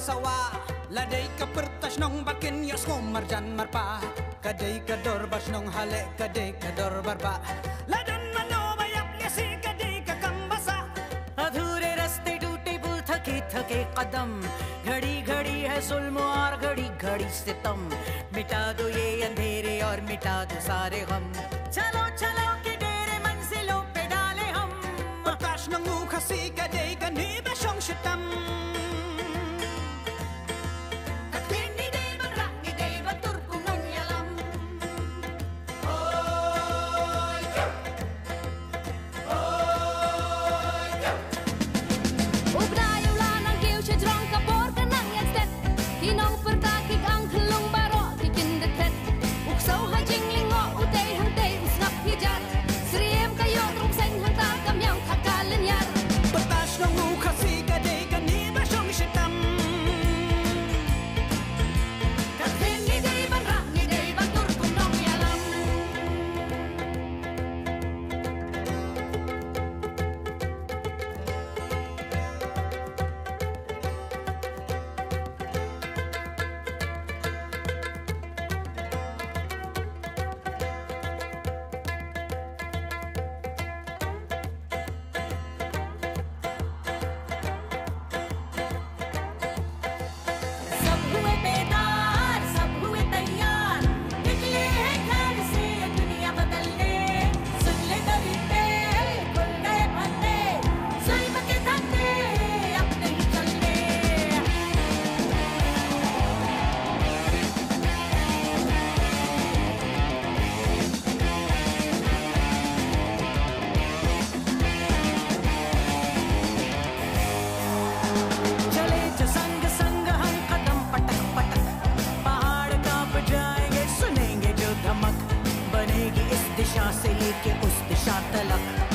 sawa ladai ka pertas nong bakin yos ngomar jan marpa kadai ka dor bas nong hale kadai ka dor barba ladan mano bayap yasi kadai ka kambasa अधूरे रास्ते टूटे पुल थके थके कदम घड़ी घड़ी है जुल्म और घड़ी घड़ी सितम मिटा दो ये अंधेरे और मिटा दो सारे गम चलो चलो के डेरे मंजिलों पे डाले हम प्रकाश नंगू खसी kadai ka ni basong shitam दिशा से लेके उस दिशा तलक